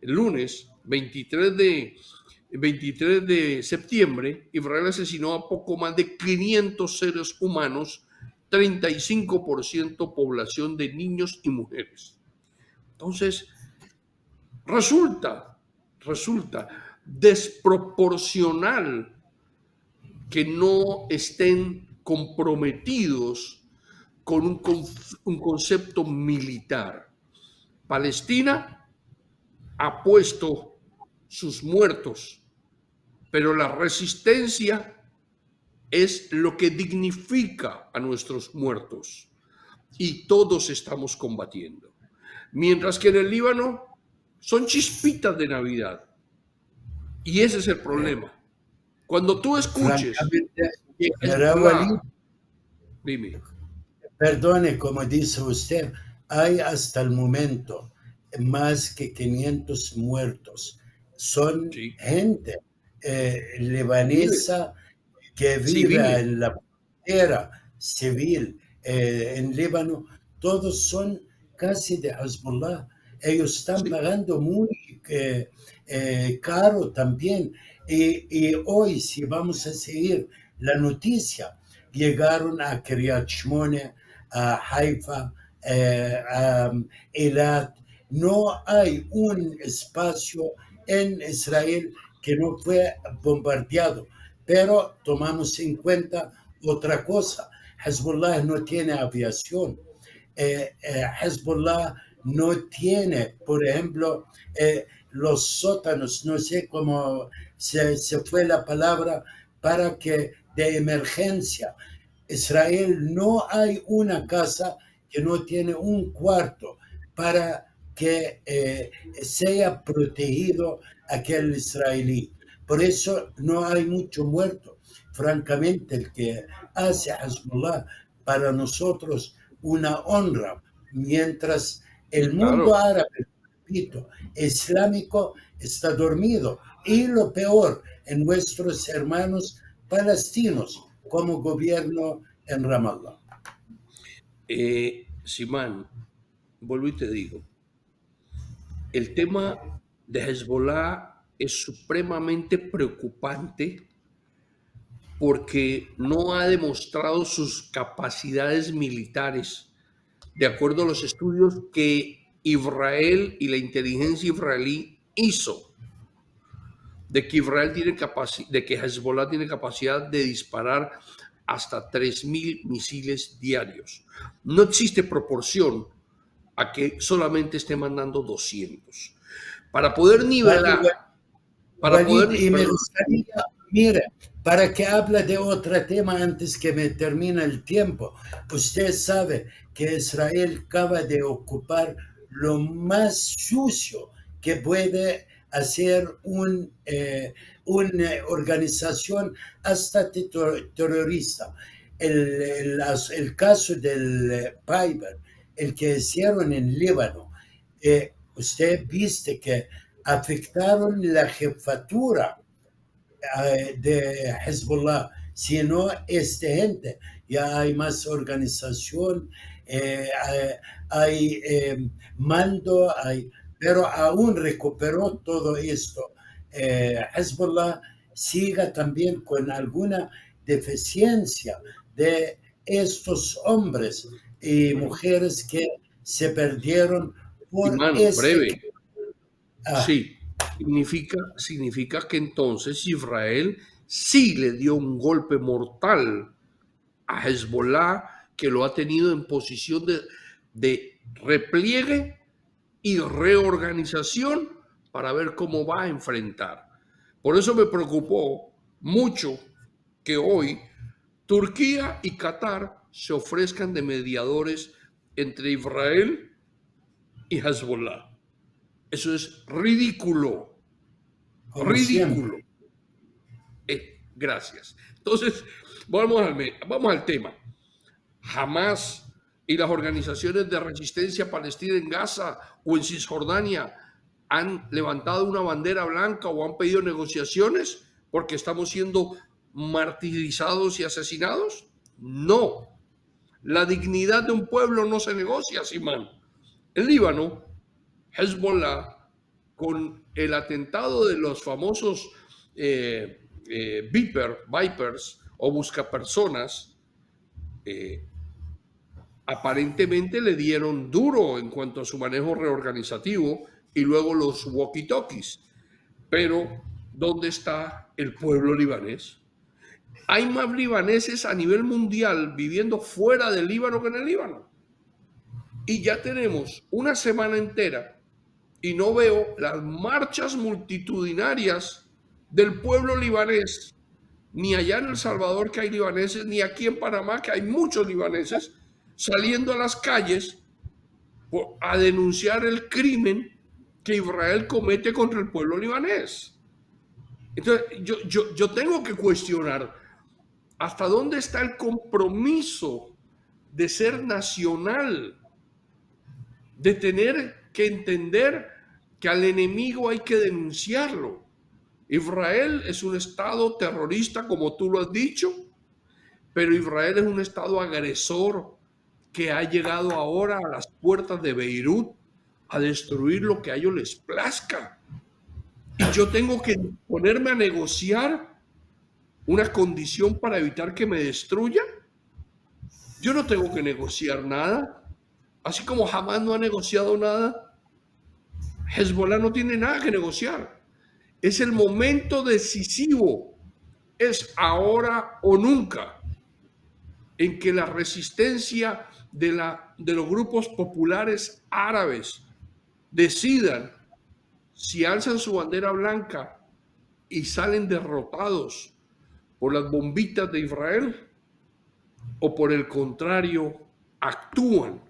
Speaker 2: el lunes 23 de septiembre, Israel asesinó a poco más de 500 seres humanos, 35% población de niños y mujeres. Entonces, resulta desproporcional que no estén comprometidos con un concepto militar. Palestina ha puesto sus muertos, pero la resistencia es lo que dignifica a nuestros muertos y todos estamos combatiendo. Mientras que en el Líbano son chispitas de Navidad. Y ese es el problema. Cuando tú escuches que Hezbollah, dime.
Speaker 1: Perdone, como dice usted, hay hasta el momento más que 500 muertos. Son gente libanesa que vive en la frontera civil en Líbano. Todos son casi de Hezbollah. Ellos están pagando muy caro también. Y hoy, si vamos a seguir la noticia, llegaron a Kiryat Shmone, a Haifa, a Eilat. No hay un espacio en Israel que no fue bombardeado, pero tomamos en cuenta otra cosa. Hezbollah no tiene aviación. Hezbollah no tiene, por ejemplo, los sótanos, no sé cómo se fue la palabra, para que de emergencia. Israel no hay una casa que no tiene un cuarto para que sea protegido aquel israelí. Por eso no hay mucho muerto. Francamente, el que hace Hezbollah para nosotros una honra, mientras el mundo árabe, repito, islámico está dormido. Y lo peor, en nuestros hermanos palestinos como gobierno en Ramallah.
Speaker 2: Simán, vuelvo y te digo, el tema de Hezbollah es supremamente preocupante porque no ha demostrado sus capacidades militares, de acuerdo a los estudios que Israel y la inteligencia israelí hizo. de que Israel tiene de que Hezbollah tiene capacidad de disparar hasta 3.000 misiles diarios. No existe proporción a que solamente esté mandando 200. Para poder nivelar,
Speaker 1: Walid, y me gustaría, mira, para que hable de otro tema antes que me termine el tiempo. Usted sabe que Israel acaba de ocupar lo más sucio que puede hacer una organización hasta terrorista. El caso del Piper, el que hicieron en Líbano, usted viste que afectaron la jefatura de Hezbollah, sino gente. Ya hay más organización, hay mando, pero aún recuperó todo esto. Hezbollah siga también con alguna deficiencia de estos hombres y mujeres que se perdieron por
Speaker 2: breve. Sí, significa que entonces Israel sí le dio un golpe mortal a Hezbollah, que lo ha tenido en posición de repliegue y reorganización para ver cómo va a enfrentar. Por eso me preocupó mucho que hoy Turquía y Qatar se ofrezcan de mediadores entre Israel y Hezbollah. Eso es ridículo. Como ridículo. Gracias. Entonces, vamos al tema. Jamás y las organizaciones de resistencia palestina en Gaza o en Cisjordania han levantado una bandera blanca o han pedido negociaciones porque estamos siendo martirizados y asesinados. No. La dignidad de un pueblo no se negocia, Simán. El Líbano, Hezbollah, con el atentado de los famosos Vipers o buscapersonas, aparentemente le dieron duro en cuanto a su manejo reorganizativo y luego los walkie-talkies. Pero, ¿dónde está el pueblo libanés? Hay más libaneses a nivel mundial viviendo fuera del Líbano que en el Líbano. Y ya tenemos una semana entera y no veo las marchas multitudinarias del pueblo libanés, ni allá en El Salvador que hay libaneses, ni aquí en Panamá que hay muchos libaneses saliendo a las calles a denunciar el crimen que Israel comete contra el pueblo libanés. Entonces, yo tengo que cuestionar hasta dónde está el compromiso de ser nacional, de tener que entender que al enemigo hay que denunciarlo. Israel es un estado terrorista, como tú lo has dicho, pero Israel es un estado agresor que ha llegado ahora a las puertas de Beirut a destruir lo que a ellos les plazca. Y yo tengo que ponerme a negociar una condición para evitar que me destruya. Yo no tengo que negociar nada. Así como Hamas no ha negociado nada, Hezbollah no tiene nada que negociar. Es el momento decisivo. Es ahora o nunca en que la resistencia de los grupos populares árabes decidan si alzan su bandera blanca y salen derrotados por las bombitas de Israel o por el contrario actúan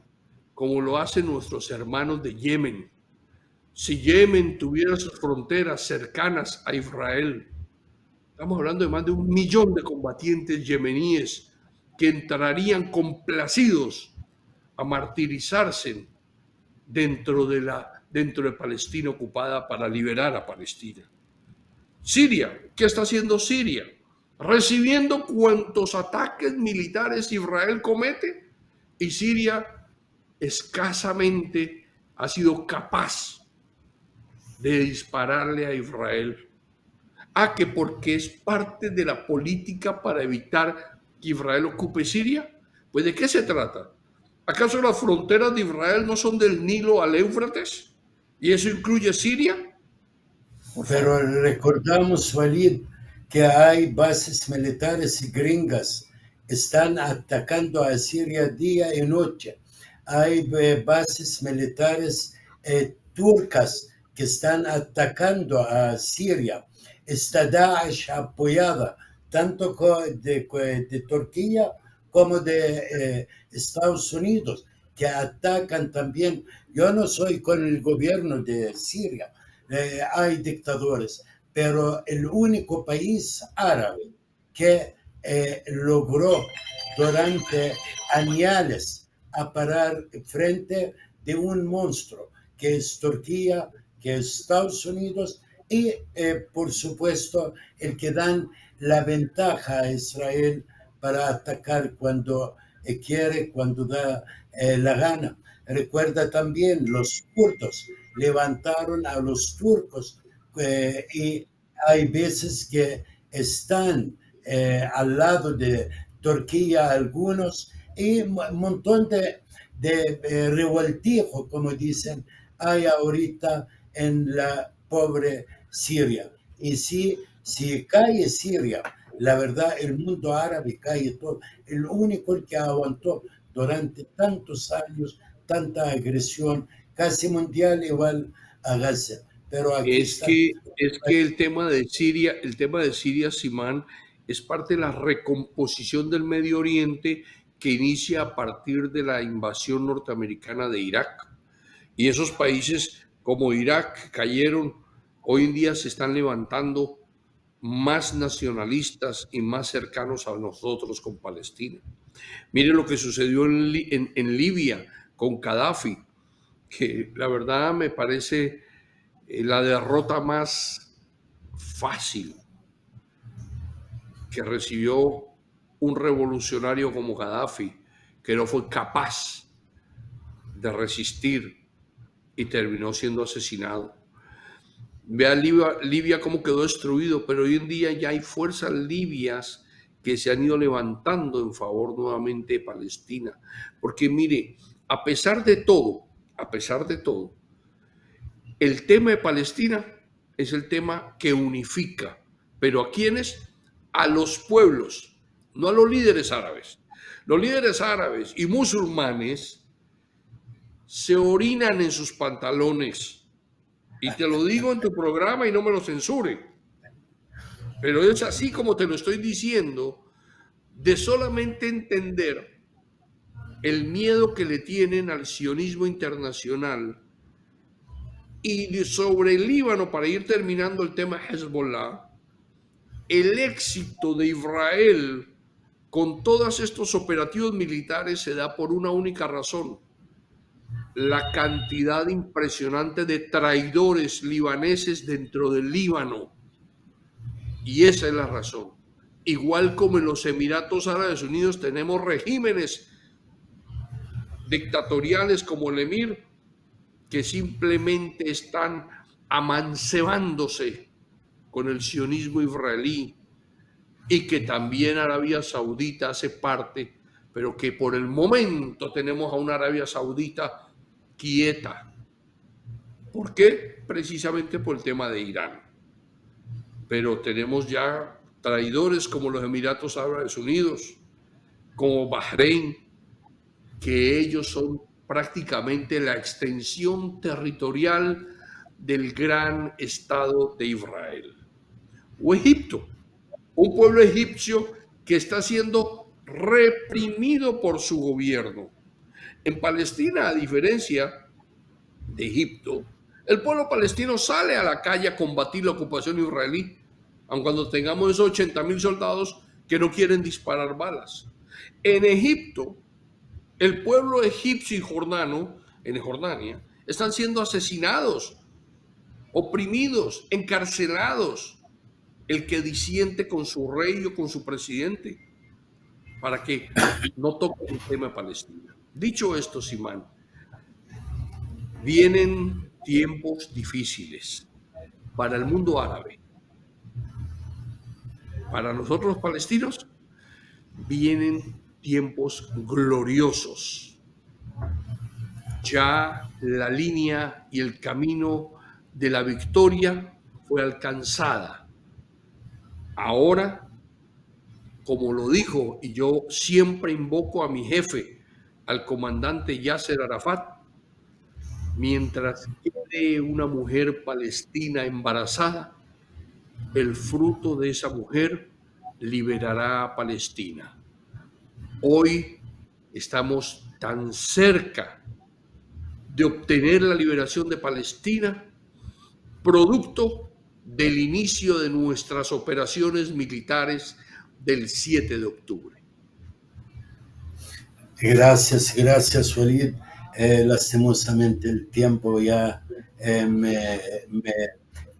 Speaker 2: como lo hacen nuestros hermanos de Yemen. Si Yemen tuviera sus fronteras cercanas a Israel, estamos hablando de más de 1 millón de combatientes yemeníes que entrarían complacidos a martirizarse dentro de Palestina ocupada para liberar a Palestina. Siria, ¿qué está haciendo Siria? Recibiendo cuantos ataques militares Israel comete, y Siria escasamente ha sido capaz de dispararle a Israel. Que porque es parte de la política para evitar que Israel ocupe Siria. Pues ¿de qué se trata? ¿Acaso las fronteras de Israel no son del Nilo al Éufrates? ¿Y eso incluye Siria? por favor.
Speaker 1: Pero recordamos, Walid, que hay bases militares gringas, están atacando a Siria día y noche. Hay bases militares turcas que están atacando a Siria. Está Daesh apoyada tanto de Turquía como de Estados Unidos, que atacan también. Yo no soy con el gobierno de Siria, hay dictadores, pero el único país árabe que logró durante años a parar frente de un monstruo que es Turquía, que es Estados Unidos y por supuesto el que dan la ventaja a Israel para atacar cuando quiere, cuando da la gana. Recuerda también los kurdos levantaron a los turcos y hay veces que están al lado de Turquía algunos y un montón de revoltijo, como dicen, hay ahorita en la pobre Siria. Y si cae Siria, la verdad, el mundo árabe cae todo. El único que aguantó durante tantos años tanta agresión casi mundial igual a Gaza. Pero aquí está.
Speaker 2: Es que el tema de Siria, Simán, es parte de la recomposición del Medio Oriente que inicia a partir de la invasión norteamericana de Irak. Y esos países como Irak cayeron, hoy en día se están levantando más nacionalistas y más cercanos a nosotros con Palestina. Mire lo que sucedió en Libia con Gaddafi, que la verdad me parece la derrota más fácil que recibió un revolucionario como Gaddafi, que no fue capaz de resistir y terminó siendo asesinado. Vea Libia cómo quedó destruido, pero hoy en día ya hay fuerzas libias que se han ido levantando en favor nuevamente de Palestina. Porque mire, a pesar de todo, el tema de Palestina es el tema que unifica. ¿Pero a quiénes? A los pueblos, no a los líderes árabes. Los líderes árabes y musulmanes se orinan en sus pantalones. Y te lo digo en tu programa y no me lo censure. Pero es así como te lo estoy diciendo, de solamente entender el miedo que le tienen al sionismo internacional. Y sobre el Líbano, para ir terminando el tema Hezbollah, el éxito de Israel con todos estos operativos militares se da por una única razón: la cantidad impresionante de traidores libaneses dentro del Líbano. Y esa es la razón. Igual como en los Emiratos Árabes Unidos tenemos regímenes dictatoriales como el Emir, que simplemente están amancebándose con el sionismo israelí, y que también Arabia Saudita hace parte, pero que por el momento tenemos a una Arabia Saudita quieta. ¿Por qué? Precisamente por el tema de Irán. Pero tenemos ya traidores como los Emiratos Árabes Unidos, como Bahrein, que ellos son prácticamente la extensión territorial del gran Estado de Israel. O Egipto, un pueblo egipcio que está siendo reprimido por su gobierno. En Palestina, a diferencia de Egipto, el pueblo palestino sale a la calle a combatir la ocupación israelí, aun cuando tengamos esos 80,000 soldados que no quieren disparar balas. En Egipto, el pueblo egipcio y jordano, en Jordania, están siendo asesinados, oprimidos, encarcelados. El que disiente con su rey o con su presidente, para que no toque el tema de Palestina. Dicho esto, Simán, vienen tiempos difíciles para el mundo árabe. Para nosotros los palestinos vienen tiempos gloriosos. Ya la línea y el camino de la victoria fue alcanzada. Ahora, como lo dijo, y yo siempre invoco a mi jefe, al comandante Yasser Arafat, mientras quede una mujer palestina embarazada, el fruto de esa mujer liberará a Palestina. Hoy estamos tan cerca de obtener la liberación de Palestina, producto del inicio de nuestras operaciones militares del 7 de octubre.
Speaker 1: Gracias, Walid. Lastimosamente el tiempo ya me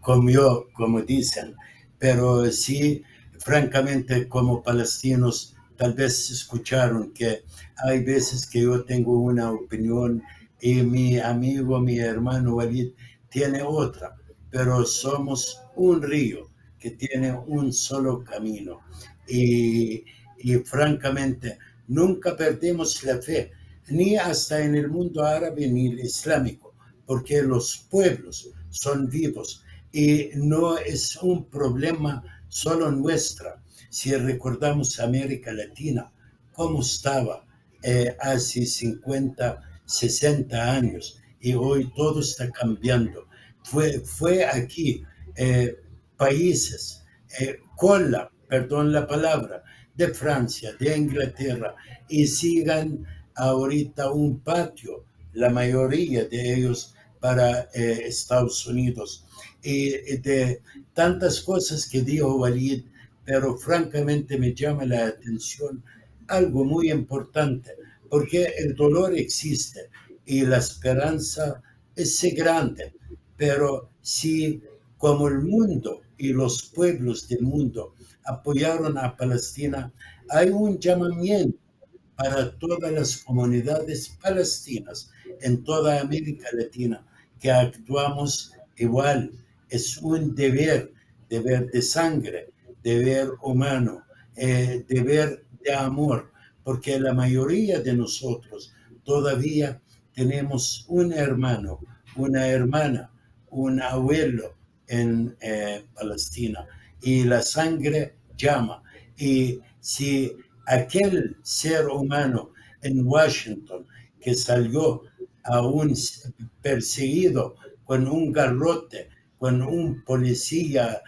Speaker 1: comió, como dicen, pero sí, francamente, como palestinos, tal vez escucharon que hay veces que yo tengo una opinión y mi amigo, mi hermano Walid tiene otra, pero somos un río que tiene un solo camino y francamente nunca perdemos la fe, ni hasta en el mundo árabe ni el islámico, porque los pueblos son vivos y no es un problema solo nuestra. Si recordamos América Latina, cómo estaba hace 50, 60 años y hoy todo está cambiando. Fue aquí países, perdón la palabra, de Francia, de Inglaterra, y sigan ahorita un patio, la mayoría de ellos para Estados Unidos. Y de tantas cosas que dijo Walid, pero francamente me llama la atención algo muy importante, porque el dolor existe y la esperanza es grande, pero si como el mundo y los pueblos del mundo apoyaron a Palestina, hay un llamamiento para todas las comunidades palestinas en toda América Latina que actuamos igual. Es un deber de sangre, deber humano, deber de amor, porque la mayoría de nosotros todavía tenemos un hermano, una hermana, un abuelo en Palestina y la sangre llama. Y si aquel ser humano en Washington que salió aún perseguido con un garrote, con un policía,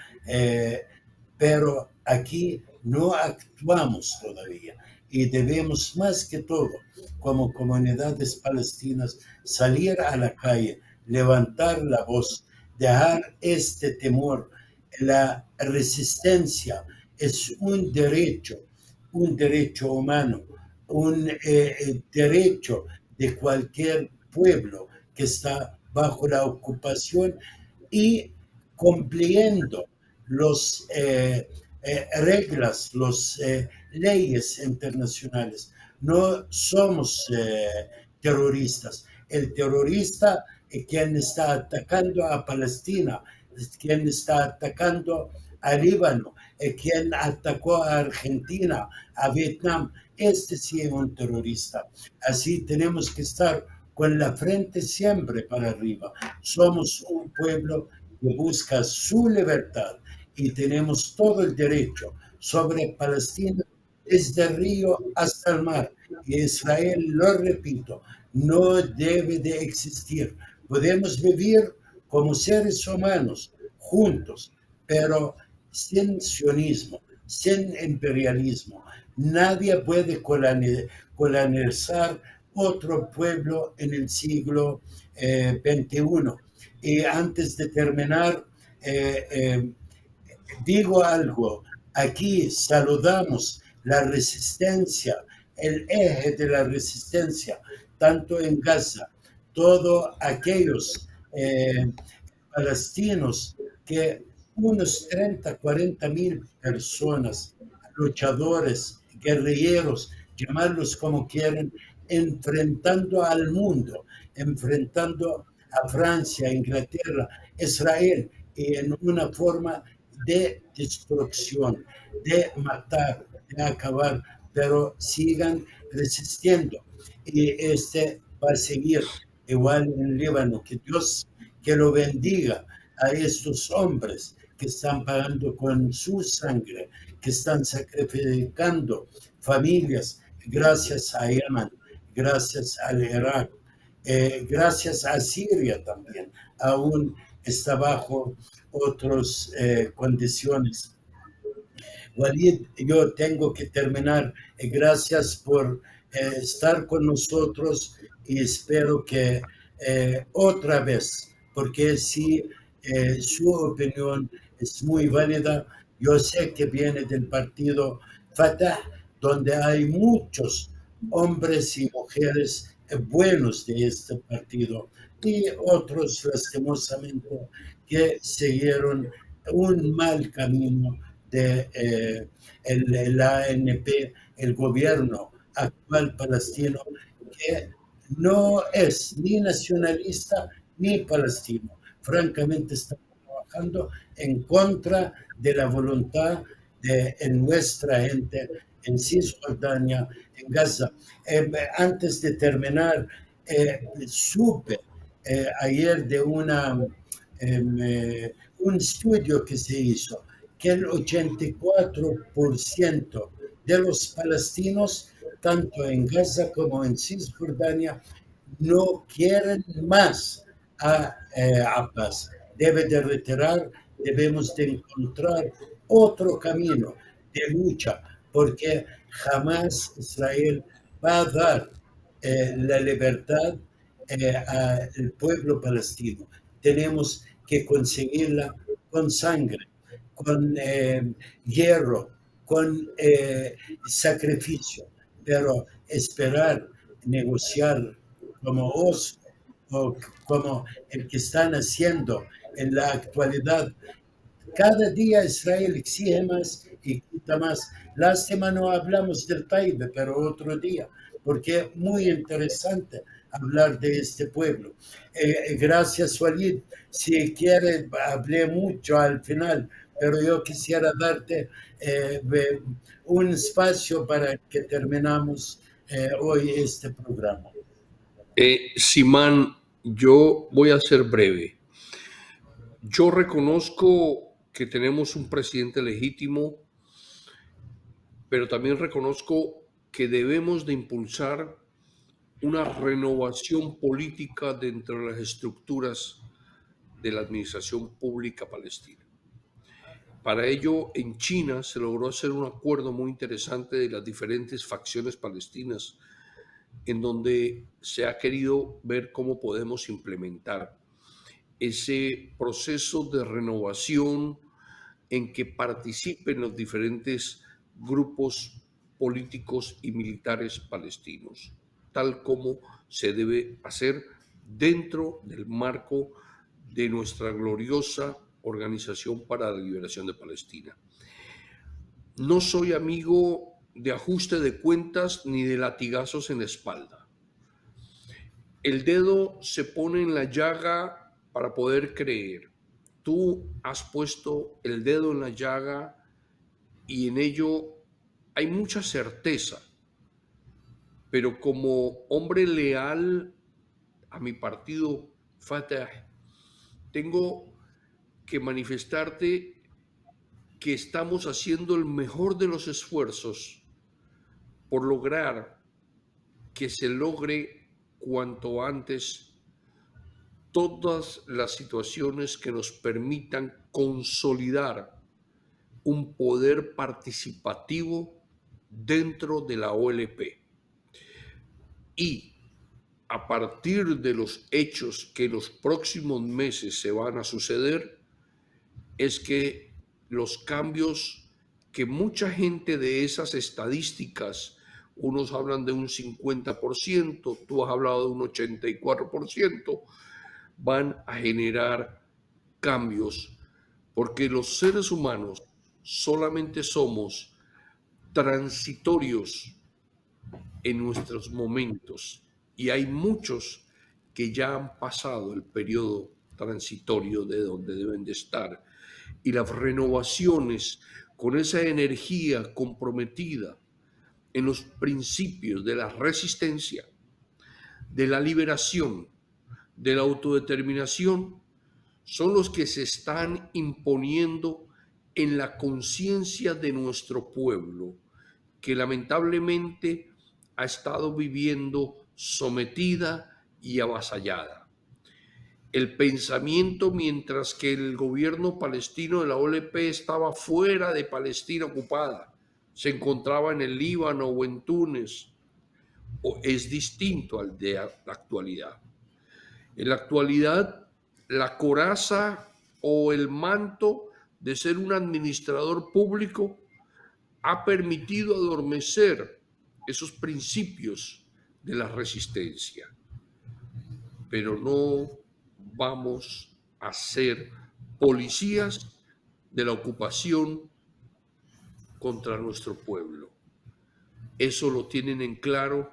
Speaker 1: pero aquí no actuamos todavía y debemos más que todo, como comunidades palestinas, salir a la calle, levantar la voz, dejar este temor. La resistencia es un derecho humano, un derecho de cualquier pueblo que está bajo la ocupación y cumpliendo las reglas, las leyes internacionales. No somos terroristas. El terrorista es quien está atacando a Palestina, es quien está atacando a Líbano, es quien atacó a Argentina, a Vietnam. Este sí es un terrorista. Así tenemos que estar con la frente siempre para arriba. Somos un pueblo que busca su libertad y tenemos todo el derecho sobre Palestina desde el río hasta el mar. Y Israel, lo repito, no debe de existir. Podemos vivir como seres humanos juntos, pero sin sionismo, sin imperialismo. Nadie puede colonizar otro pueblo en el siglo XXI. Y antes de terminar, digo algo. Aquí saludamos la resistencia, el eje de la resistencia, tanto en Gaza, todos aquellos palestinos que unos 30, 40 mil personas, luchadores, guerrilleros, llamarlos como quieran, enfrentando al mundo, enfrentando a Francia, Inglaterra, Israel, en una forma de destrucción, de matar, de acabar, pero sigan resistiendo. Y este va a seguir igual en Líbano. Que Dios que lo bendiga a estos hombres que están pagando con su sangre, que están sacrificando familias gracias a Yemen, gracias al Irak, gracias a Siria también, aún está bajo otras condiciones. Walid, yo tengo que terminar. Gracias por estar con nosotros y espero que otra vez, porque si su opinión es muy válida, yo sé que viene del partido Fatah, donde hay muchos hombres y mujeres buenos de este partido y otros lastimosamente que siguieron un mal camino de el ANP, el gobierno actual palestino, que no es ni nacionalista ni palestino. Francamente, está trabajando en contra de la voluntad de nuestra gente en Cisjordania, en Gaza. Antes de terminar, supe ayer de un estudio que se hizo que el 84% de los palestinos, tanto en Gaza como en Cisjordania, no quieren más a Abbas. Debe de retirar, debemos de encontrar otro camino de lucha, porque jamás Israel va a dar la libertad al pueblo palestino. Tenemos que conseguirla con sangre, con hierro, con sacrificio, pero esperar, negociar como Oslo o como el que están haciendo en la actualidad. Cada día Israel exige más y quita más. Lástima no hablamos del Taibe, pero otro día, porque es muy interesante hablar de este pueblo. Gracias, Walid. Si quieres, hablé mucho al final, pero yo quisiera darte un espacio para que terminamos hoy este programa.
Speaker 2: Simán, yo voy a ser breve. Yo reconozco que tenemos un presidente legítimo, pero también reconozco que debemos de impulsar una renovación política dentro de las estructuras de la administración pública palestina. Para ello, en China se logró hacer un acuerdo muy interesante de las diferentes facciones palestinas, en donde se ha querido ver cómo podemos implementar ese proceso de renovación en que participen los diferentes grupos políticos y militares palestinos, tal como se debe hacer dentro del marco de nuestra gloriosa Organización para la Liberación de Palestina. No soy amigo de ajuste de cuentas ni de latigazos en la espalda. El dedo se pone en la llaga para poder creer. Tú has puesto el dedo en la llaga y en ello hay mucha certeza, pero como hombre leal a mi partido Fatah, tengo que manifestarte que estamos haciendo el mejor de los esfuerzos por lograr que se logre cuanto antes todas las situaciones que nos permitan consolidar un poder participativo dentro de la OLP. Y a partir de los hechos que en los próximos meses se van a suceder, es que los cambios que mucha gente de esas estadísticas, unos hablan de un 50%, tú has hablado de un 84%, van a generar cambios, porque los seres humanos solamente somos transitorios en nuestros momentos y hay muchos que ya han pasado el periodo transitorio de donde deben de estar, y las renovaciones con esa energía comprometida en los principios de la resistencia, de la liberación, de la autodeterminación, son los que se están imponiendo en la conciencia de nuestro pueblo, que lamentablemente ha estado viviendo sometida y avasallada. El pensamiento, mientras que el gobierno palestino de la OLP estaba fuera de Palestina ocupada, se encontraba en el Líbano o en Túnez, es distinto al de la actualidad. En la actualidad, la coraza o el manto de ser un administrador público ha permitido adormecer esos principios de la resistencia. Pero no vamos a ser policías de la ocupación contra nuestro pueblo. Eso lo tienen en claro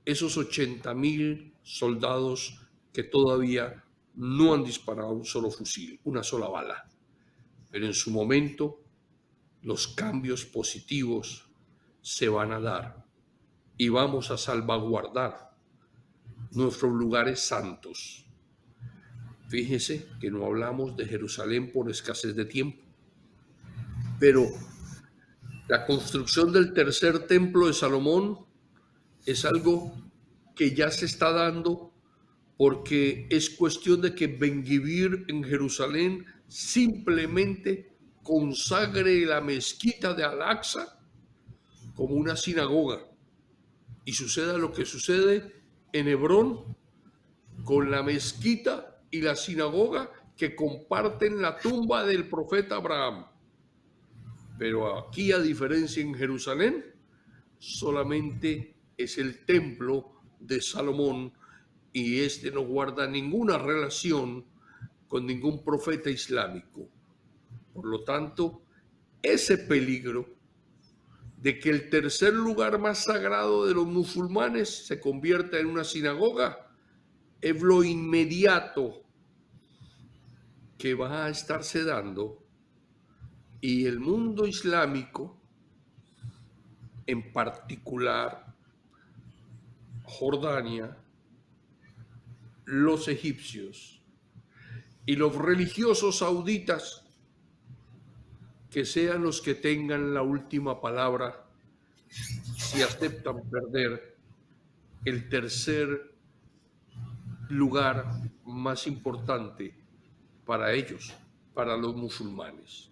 Speaker 2: esos 80,000 soldados que todavía no han disparado un solo fusil, una sola bala. Pero en su momento los cambios positivos se van a dar y vamos a salvaguardar nuestros lugares santos. Fíjese que no hablamos de Jerusalén por escasez de tiempo, pero la construcción del tercer templo de Salomón es algo que ya se está dando, porque es cuestión de que Ben-Gvir en Jerusalén simplemente consagre la mezquita de Al-Aqsa como una sinagoga, y suceda lo que sucede en Hebrón con la mezquita y la sinagoga que comparten la tumba del profeta Abraham. Pero aquí, a diferencia en Jerusalén, solamente es el templo de Salomón, y este no guarda ninguna relación con ningún profeta islámico. Por lo tanto, ese peligro de que el tercer lugar más sagrado de los musulmanes se convierta en una sinagoga es lo inmediato que va a estarse dando, y el mundo islámico, en particular Jordania, los egipcios y los religiosos sauditas, que sean los que tengan la última palabra si aceptan perder el tercer lugar más importante para ellos, para los musulmanes.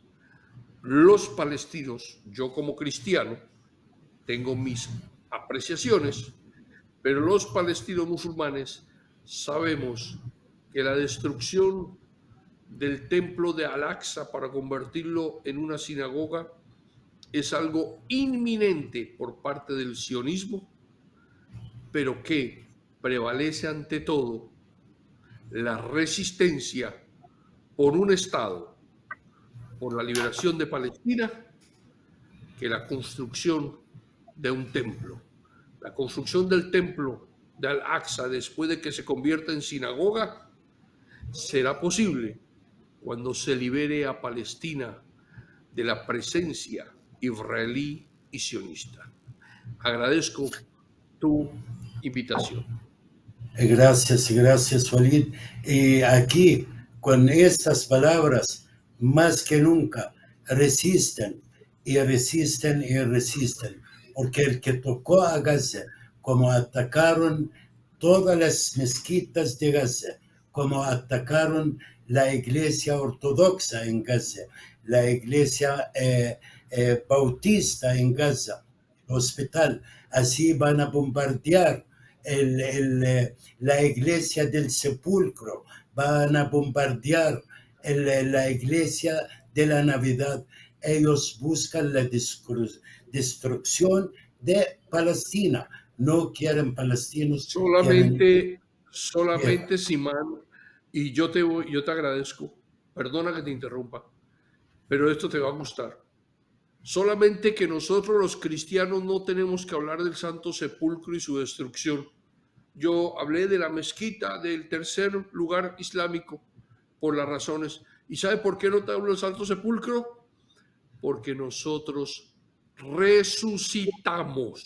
Speaker 2: Los palestinos, yo como cristiano, tengo mis apreciaciones, pero los palestinos musulmanes sabemos que la destrucción del templo de Al-Aqsa para convertirlo en una sinagoga es algo inminente por parte del sionismo, pero que prevalece ante todo la resistencia por un Estado, por la liberación de Palestina, que la construcción de un templo. La construcción del templo de Al-Aqsa, después de que se convierta en sinagoga, será posible cuando se libere a Palestina de la presencia israelí y sionista. Agradezco tu invitación.
Speaker 1: Gracias, Walid. Y aquí, con estas palabras, más que nunca, resisten y resisten y resisten, porque el que tocó a Gaza, como atacaron todas las mezquitas de Gaza, como atacaron la iglesia ortodoxa en Gaza, la iglesia bautista en Gaza, el hospital, así van a bombardear la iglesia del sepulcro, van a bombardear la iglesia de la Navidad. Ellos buscan la destrucción de Palestina. No quieren palestinos.
Speaker 2: Solamente, Simán, y yo te agradezco, perdona que te interrumpa, pero esto te va a gustar. Solamente que nosotros los cristianos no tenemos que hablar del Santo Sepulcro y su destrucción. Yo hablé de la mezquita del tercer lugar islámico por las razones. ¿Y sabe por qué no te hablo del Santo Sepulcro? Porque nosotros resucitamos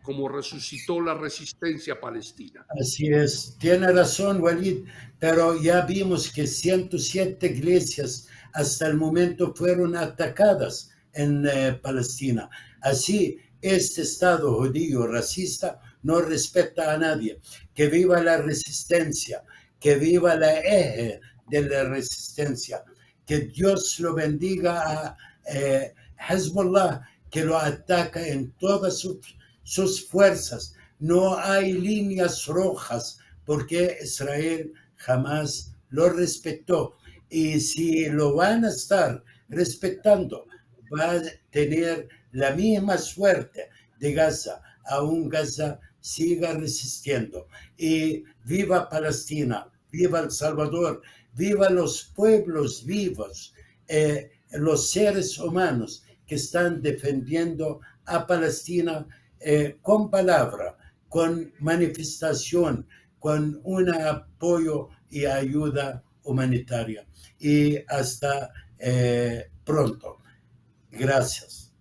Speaker 2: como resucitó la resistencia palestina.
Speaker 1: Así es, tiene razón, Walid, pero ya vimos que 107 iglesias hasta el momento fueron atacadas en Palestina. Así, este Estado judío racista no respeta a nadie. Que viva la resistencia, que viva la eje de la resistencia. Que Dios lo bendiga a Hezbollah, que lo ataca en todas sus fuerzas. No hay líneas rojas porque Israel jamás lo respetó. Y si lo van a estar respetando, va a tener la misma suerte de Gaza. Aún Gaza siga resistiendo. Y viva Palestina, viva El Salvador, viva los pueblos vivos, los seres humanos que están defendiendo a Palestina con palabra, con manifestación, con un apoyo y ayuda humanitaria. Y hasta pronto. Gracias.